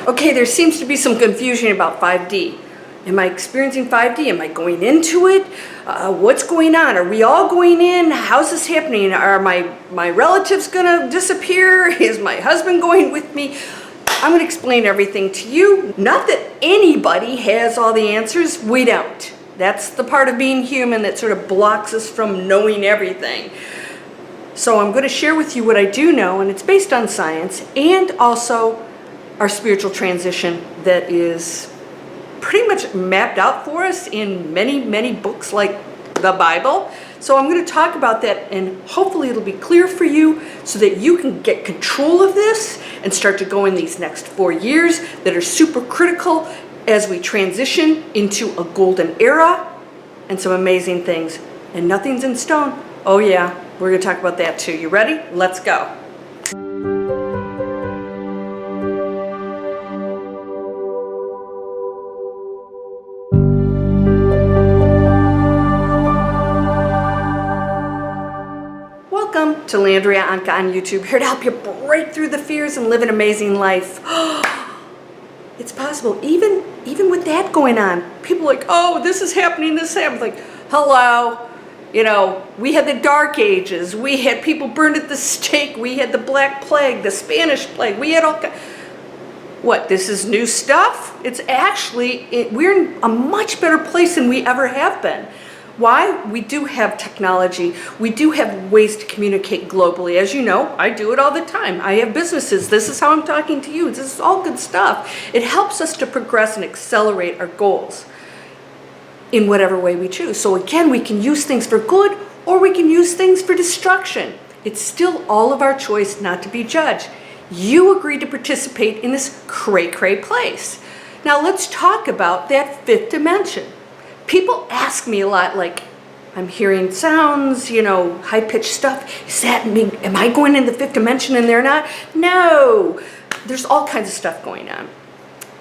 Okay, there seems to be some confusion about 5D. Am I experiencing 5D? Am I going into it? What's going on? Are we all going in? How's this happening? Are my relatives gonna disappear? Is my husband going with me? I'm gonna explain everything to you. Not that anybody has all the answers, we don't. That's the part of being human that sort of blocks us from knowing everything. So I'm gonna share with you what I do know, and it's based on science, and also our spiritual transition that is pretty much mapped out for us in many, many books like the Bible. So I'm going to talk about that, and hopefully it'll be clear for you so that you can get control of this and start to go in these next 4 years that are super critical as we transition into a golden era and some amazing things. And nothing's in stone. Oh yeah, we're going to talk about that too. You ready? Let's go. Welcome to Landria Onkka on YouTube, here to help you break through the fears and live an amazing life. It's possible, even with that going on. People are like, oh, this is happening, this happens. Like, hello, you know, we had the Dark Ages, we had people burned at the stake, we had the Black Plague, the Spanish Plague, we had all kinds. What, this is new stuff? It's actually, we're in a much better place than we ever have been. Why? We do have technology. We do have ways to communicate globally. As you know, I do it all the time. I have businesses. This is how I'm talking to you. This is all good stuff. It helps us to progress and accelerate our goals in whatever way we choose. So again, we can use things for good or we can use things for destruction. It's still all of our choice not to be judged. You agreed to participate in this cray-cray place. Now let's talk about that fifth dimension. People ask me a lot, like, I'm hearing sounds, you know, high-pitched stuff. Is that me? Am I going in the fifth dimension and they're not? No, there's all kinds of stuff going on.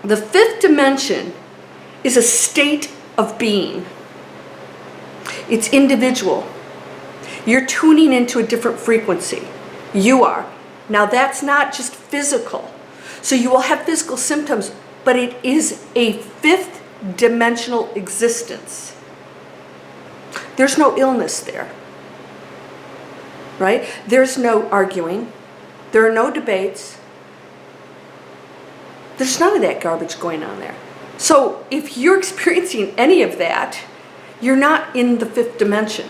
The fifth dimension is a state of being. It's individual. You're tuning into a different frequency. You are. Now that's not just physical. So you will have physical symptoms, but it is a fifth dimensional existence. There's no illness there, right? There's no arguing. There are no debates. There's none of that garbage going on there. So if you're experiencing any of that, you're not in the fifth dimension.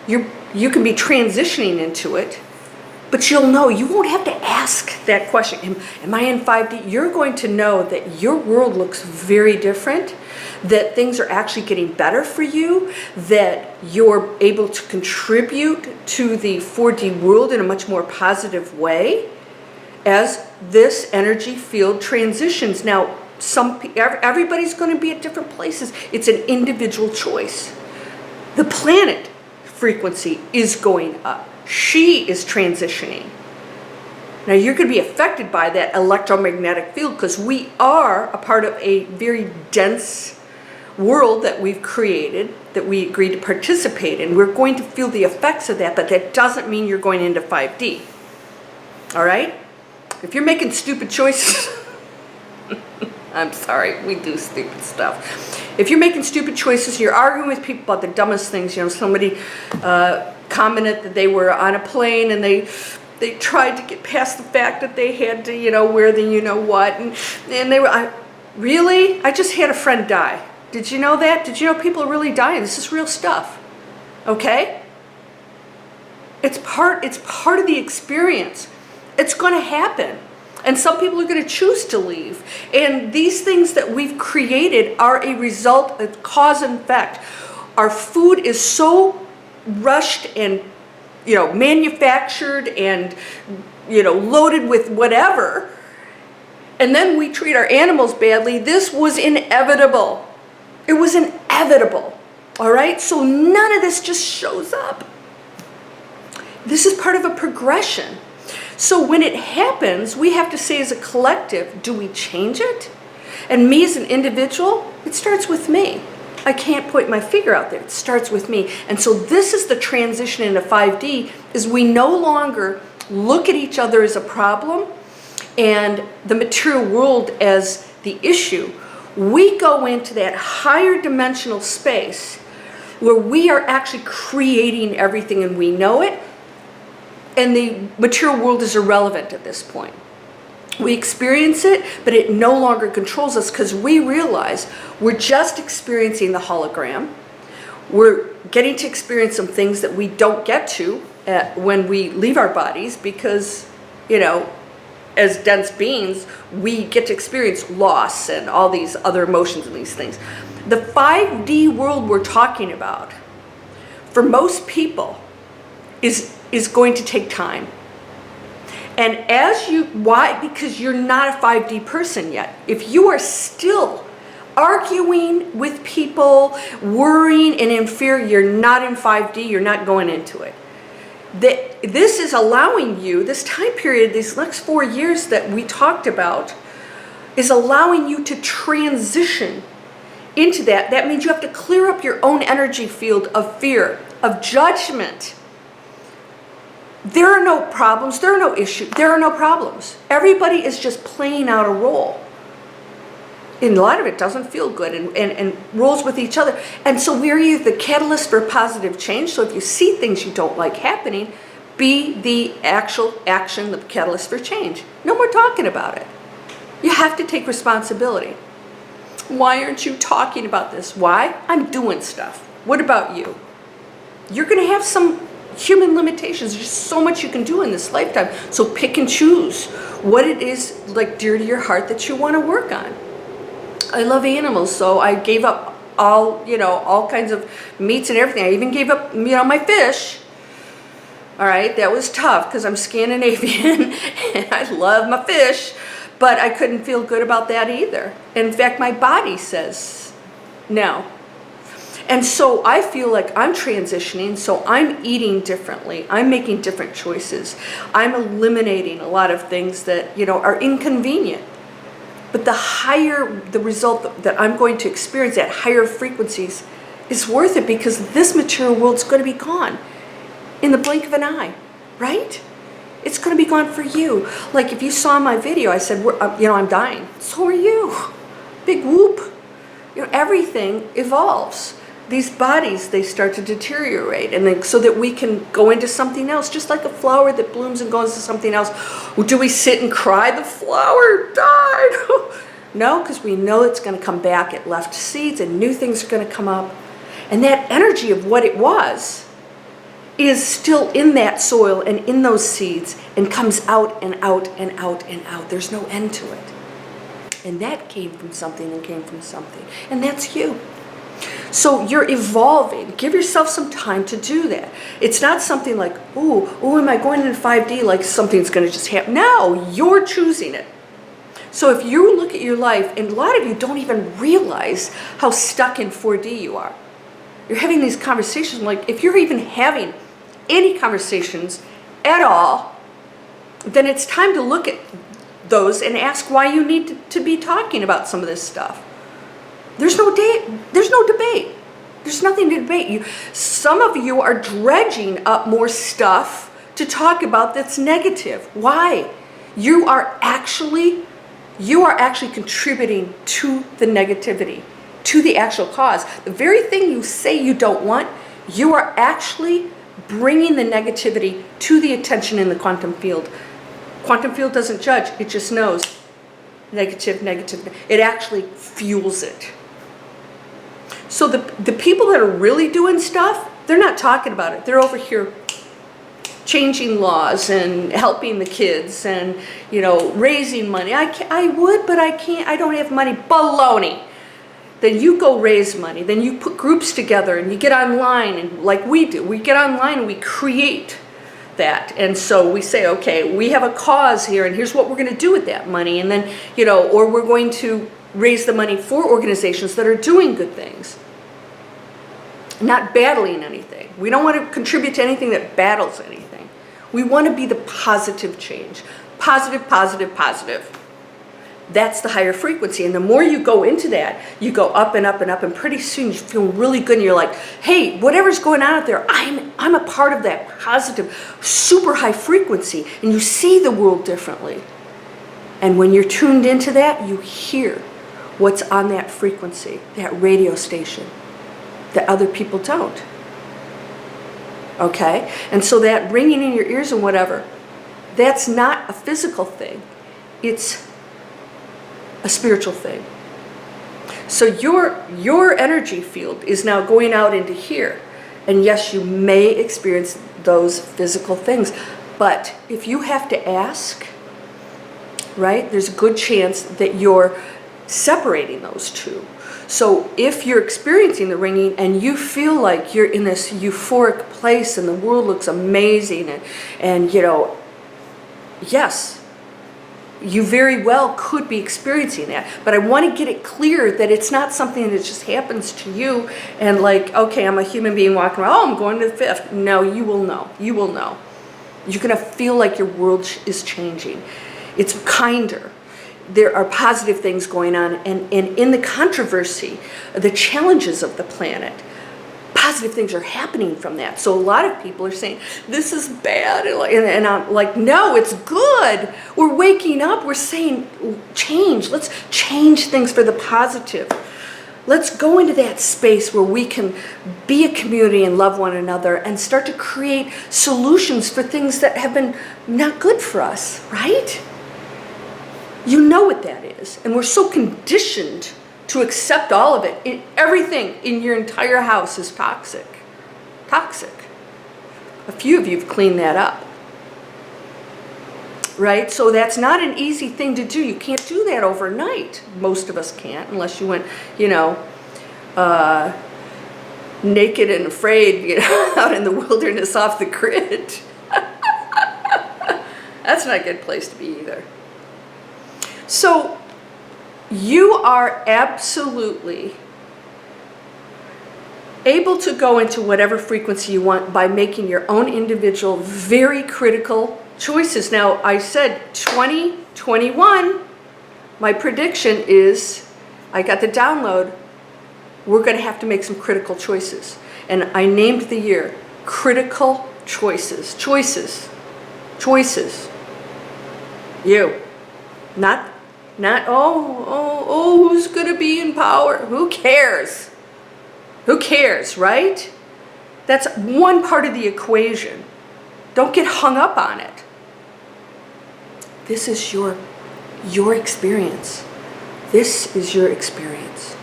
You can be transitioning into it, but you'll know, you won't have to ask that question. Am I in 5D? You're going to know that your world looks very different, that things are actually getting better for you, that you're able to contribute to the 4D world in a much more positive way as this energy field transitions. Now, everybody's going to be at different places. It's an individual choice. The planet frequency is going up. She is transitioning. Now you're going to be affected by that electromagnetic field because we are a part of a very dense world that we've created, that we agreed to participate in. We're going to feel the effects of that, but that doesn't mean you're going into 5D. All right? If you're making stupid choices, I'm sorry, we do stupid stuff. If you're making stupid choices, you're arguing with people about the dumbest things. You know, somebody commented that they were on a plane and they tried to get past the fact that they had to, you know, wear the you-know-what. And they were, really? I just had a friend die. Did you know that? Did you know people are really dying? This is real stuff. Okay? It's part of the experience. It's going to happen. And some people are going to choose to leave. And these things that we've created are a result of cause and effect. Our food is so rushed and, you know, manufactured and, you know, loaded with whatever. And then we treat our animals badly. This was inevitable. It was inevitable. All right? So none of this just shows up. This is part of a progression. So when it happens, we have to say as a collective, do we change it? And me as an individual, it starts with me. I can't point my finger out there. It starts with me. And so this is the transition into 5D, is we no longer look at each other as a problem and the material world as the issue, we go into that higher dimensional space where we are actually creating everything and we know it, and the material world is irrelevant at this point. We experience it, but it no longer controls us because we realize we're just experiencing the hologram. We're getting to experience some things that we don't get to when we leave our bodies because, you know, as dense beings, we get to experience loss and all these other emotions and these things. The 5D world we're talking about, for most people, is going to take time. And why? Because you're not a 5D person yet. If you are still arguing with people, worrying and in fear, you're not in 5D, you're not going into it. This is allowing you, this time period, these next 4 years that we talked about, is allowing you to transition into that. That means you have to clear up your own energy field of fear, of judgment. There are no problems, there are no issues, there are no problems. Everybody is just playing out a role. And a lot of it doesn't feel good and roles with each other. And so we're either the catalyst for positive change. So if you see things you don't like happening, be the actual action, the catalyst for change. No more talking about it. You have to take responsibility. Why aren't you talking about this? Why? I'm doing stuff. What about you? You're going to have some human limitations. There's just so much you can do in this lifetime. So pick and choose what it is like dear to your heart that you want to work on. I love animals, so I gave up all kinds of meats and everything. I even gave up, my fish. All right, that was tough because I'm Scandinavian and I love my fish, but I couldn't feel good about that either. In fact, my body says no. And so I feel like I'm transitioning, so I'm eating differently. I'm making different choices. I'm eliminating a lot of things that, are inconvenient. But the higher the result that I'm going to experience at higher frequencies is worth it because this material world's going to be gone in the blink of an eye, right? It's going to be gone for you. Like if you saw my video, I said, I'm dying. So are you. Big whoop. Everything evolves. These bodies, they start to deteriorate, and then so that we can go into something else, just like a flower that blooms and goes into something else. Do we sit and cry, the flower died? No, because we know it's going to come back. It left seeds and new things are going to come up. And that energy of what it was is still in that soil and in those seeds and comes out and out and out and out. There's no end to it. And that came from something and came from something. And that's you. So you're evolving. Give yourself some time to do that. It's not something like, ooh, am I going into 5D like something's going to just happen? No, you're choosing it. So if you look at your life, and a lot of you don't even realize how stuck in 4D you are. You're having these conversations, like if you're even having any conversations at all, then it's time to look at those and ask why you need to be talking about some of this stuff. There's no debate. There's nothing to debate. Some of you are dredging up more stuff to talk about that's negative. Why? You are actually contributing to the negativity, to the actual cause. The very thing you say you don't want, you are actually bringing the negativity to the attention in the quantum field. Quantum field doesn't judge, it just knows. Negative. It actually fuels it. So the people that are really doing stuff, they're not talking about it. They're over here changing laws and helping the kids and, raising money. I would, but I can't. I don't have money. Baloney. Then you go raise money. Then you put groups together and you get online, and like we do. We get online and we create that. And so we say, okay, we have a cause here and here's what we're going to do with that money. And then, or we're going to raise the money for organizations that are doing good things, not battling anything. We don't want to contribute to anything that battles anything. We want to be the positive change. Positive. That's the higher frequency. And the more you go into that, you go up and up and up, and pretty soon you feel really good and you're like, hey, whatever's going on out there, I'm a part of that positive, super high frequency, and you see the world differently. And when you're tuned into that, you hear what's on that frequency, that radio station, that other people don't. Okay? And so that ringing in your ears and whatever, that's not a physical thing. It's a spiritual thing. So your energy field is now going out into here. And yes, you may experience those physical things. But if you have to ask, right, there's a good chance that you're separating those two. So if you're experiencing the ringing and you feel like you're in this euphoric place and the world looks amazing and you know, yes, you very well could be experiencing that. But I want to get it clear that it's not something that just happens to you and like, okay, I'm a human being walking around, oh, I'm going to the fifth. No, you will know. You will know. You're going to feel like your world is changing. It's kinder. There are positive things going on. And in the controversy, the challenges of the planet, positive things are happening from that. So a lot of people are saying, this is bad. And I'm like, no, it's good. We're waking up. We're saying, change. Let's change things for the positive. Let's go into that space where we can be a community and love one another and start to create solutions for things that have been not good for us, right? You know what that is. And we're so conditioned to accept all of it. Everything in your entire house is toxic. Toxic. A few of you have cleaned that up. Right? So that's not an easy thing to do. You can't do that overnight. Most of us can't, unless you went, you know, naked and afraid, you know, out in the wilderness off the grid. That's not a good place to be either. So you are absolutely able to go into whatever frequency you want by making your own individual, very critical choices. Now, I said 2021, my prediction is, I got the download, we're going to have to make some critical choices. And I named the year Critical Choices. Choices. Choices. You. Not, who's going to be in power? Who cares? Who cares, right? That's one part of the equation. Don't get hung up on it. This is your experience. This is your experience.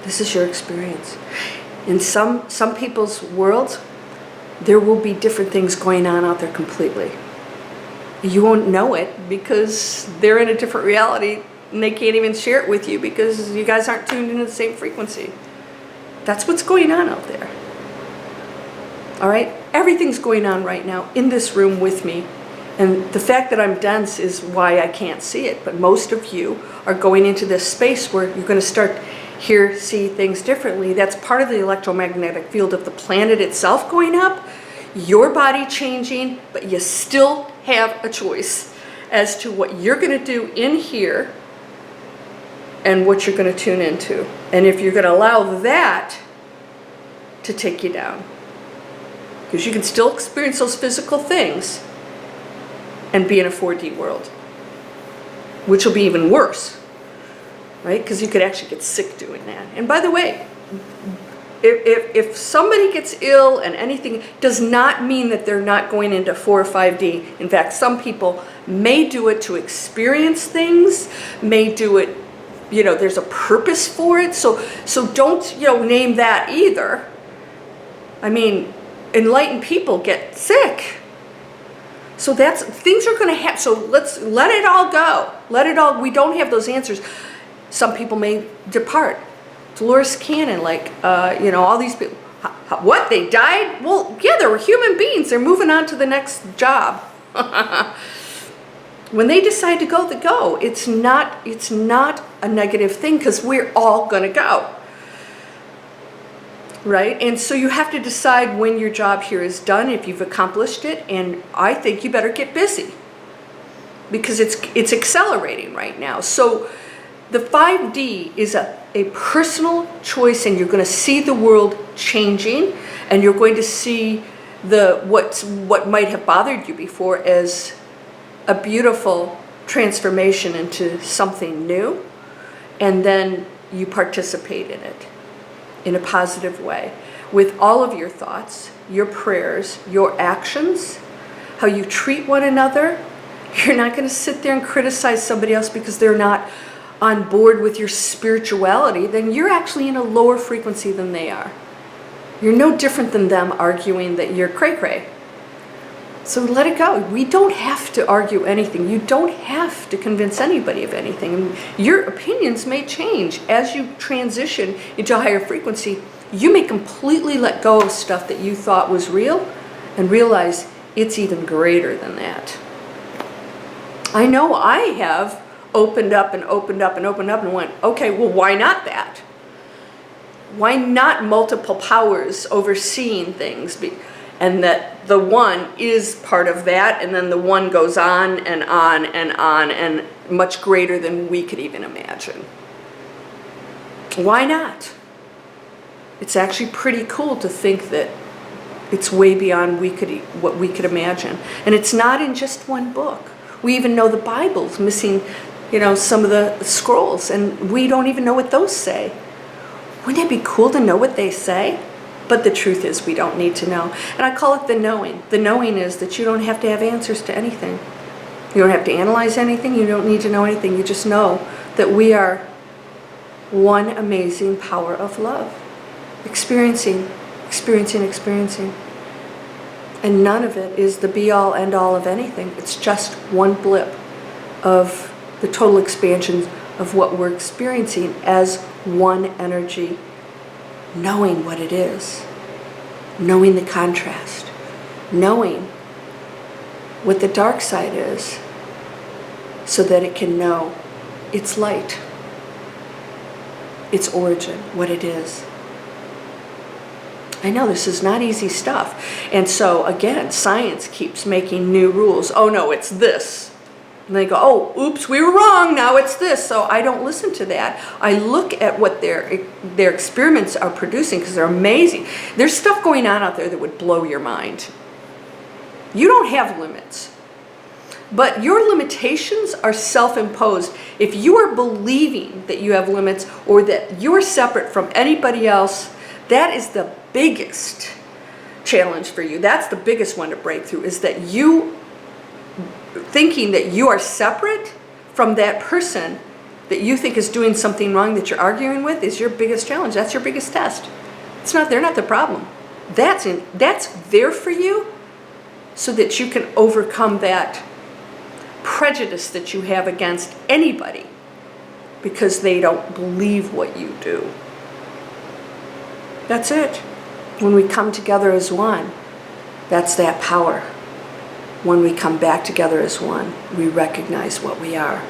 This is your experience. In some people's worlds, there will be different things going on out there completely. You won't know it because they're in a different reality and they can't even share it with you because you guys aren't tuned into the same frequency. That's what's going on out there. All right? Everything's going on right now in this room with me. And the fact that I'm dense is why I can't see it. But most of you are going into this space where you're going to start see things differently. That's part of the electromagnetic field of the planet itself going up, your body changing, but you still have a choice as to what you're going to do in here and what you're going to tune into. And if you're going to allow that to take you down. Because you can still experience those physical things and be in a 4D world, which will be even worse, right? Because you could actually get sick doing that. And by the way, if somebody gets ill and anything, does not mean that they're not going into 4 or 5D. In fact, some people may do it to experience things, may do it, you know, there's a purpose for it. So don't, you know, name that either. I mean, enlightened people get sick. So things are going to happen. So let's let it all go. Let it all, we don't have those answers. Some people may depart. Dolores Cannon, like, you know, all these people. What, they died? Well, yeah, they were human beings. They're moving on to the next job. When they decide to go, they go. It's not a negative thing because we're all going to go. Right? And so you have to decide when your job here is done, if you've accomplished it, and I think you better get busy because it's accelerating right now. So the 5D is a personal choice, and you're going to see the world changing, and you're going to see what might have bothered you before as a beautiful transformation into something new, and then you participate in it in a positive way with all of your thoughts, your prayers, your actions, how you treat one another. You're not going to sit there and criticize somebody else because they're not on board with your spirituality. Then you're actually in a lower frequency than they are. You're no different than them arguing that you're cray-cray. So let it go. We don't have to argue anything. You don't have to convince anybody of anything. Your opinions may change as you transition into a higher frequency. You may completely let go of stuff that you thought was real and realize it's even greater than that. I know I have opened up and opened up and opened up and went, okay, well, why not that? Why not multiple powers overseeing things? And that the one is part of that, and then the one goes on and on and on, and much greater than we could even imagine. Why not? It's actually pretty cool to think that it's way beyond what we could imagine. And it's not in just one book. We even know the Bible's missing, some of the scrolls, and we don't even know what those say. Wouldn't it be cool to know what they say? But the truth is, we don't need to know. And I call it the knowing. The knowing is that you don't have to have answers to anything. You don't have to analyze anything. You don't need to know anything. You just know that we are one amazing power of love. Experiencing. And none of it is the be-all, end-all of anything. It's just one blip of the total expansion of what we're experiencing as one energy. Knowing what it is, knowing the contrast, knowing what the dark side is, so that it can know its light, its origin, what it is. I know this is not easy stuff. And so again, science keeps making new rules. Oh no, it's this. And they go, oh, oops, we were wrong, now it's this. So I don't listen to that. I look at what their experiments are producing, because they're amazing. There's stuff going on out there that would blow your mind. You don't have limits. But your limitations are self-imposed. If you are believing that you have limits or that you're separate from anybody else, that is the biggest challenge for you. That's the biggest one to break through, is that you thinking that you are separate from that person that you think is doing something wrong that you're arguing with is your biggest challenge. That's your biggest test. They're not the problem. That's there for you so that you can overcome that prejudice that you have against anybody because they don't believe what you do. That's it. When we come together as one, that's that power. When we come back together as one, we recognize what we are.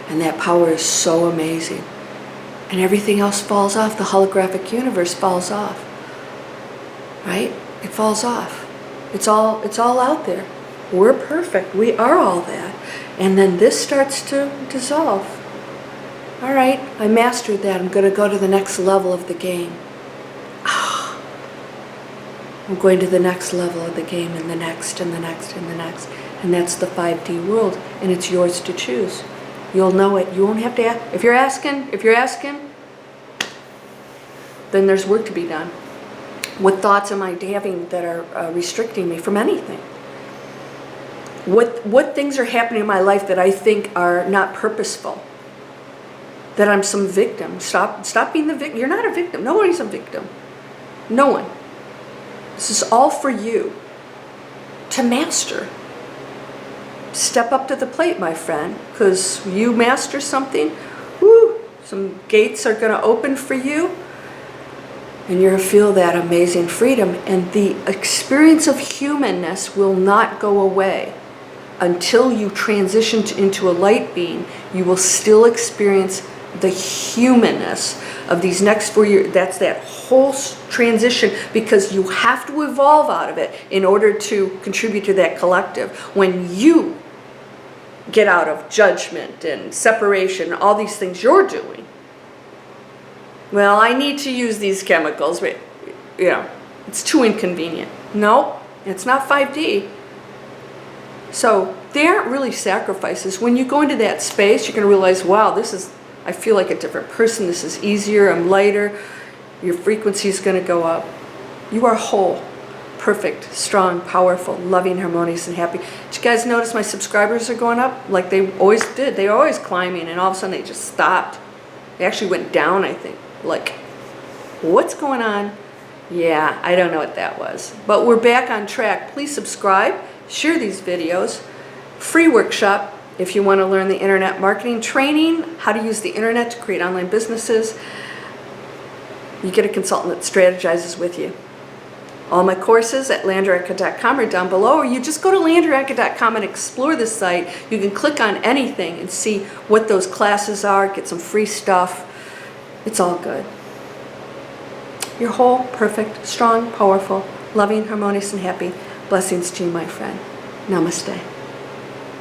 And that power is so amazing. And everything else falls off. The holographic universe falls off. Right? It falls off. It's all out there. We're perfect. We are all that. And then this starts to dissolve. All right, I mastered that. I'm going to go to the next level of the game. I'm going to the next level of the game, and the next, and the next, and the next. And that's the 5D world, and it's yours to choose. You'll know it. You won't have to ask. If you're asking, then there's work to be done. What thoughts am I having that are restricting me from anything? What things are happening in my life that I think are not purposeful? That I'm some victim. Stop being the victim. You're not a victim. Nobody's a victim. No one. This is all for you to master. Step up to the plate, my friend, because you master something, whoo, some gates are going to open for you, and you're going to feel that amazing freedom. And the experience of humanness will not go away until you transition into a light being. You will still experience the humanness of these next 4 years. That's that whole transition, because you have to evolve out of it in order to contribute to that collective. When you get out of judgment and separation, all these things you're doing, well, I need to use these chemicals, but it's too inconvenient. No, it's not 5D. So they aren't really sacrifices. When you go into that space, you're going to realize, wow, I feel like a different person. This is easier. I'm lighter. Your frequency is going to go up. You are whole, perfect, strong, powerful, loving, harmonious, and happy. Did you guys notice my subscribers are going up? Like they always did. They were always climbing, and all of a sudden they just stopped. They actually went down, I think. Like, what's going on? Yeah, I don't know what that was. But we're back on track. Please subscribe, share these videos. Free workshop if you want to learn the internet marketing training, how to use the internet to create online businesses. You get a consultant that strategizes with you. All my courses at landriaonkka.com are down below, or you just go to landriaonkka.com and explore the site. You can click on anything and see what those classes are, get some free stuff. It's all good. You're whole, perfect, strong, powerful, loving, harmonious, and happy. Blessings to you, my friend. Namaste.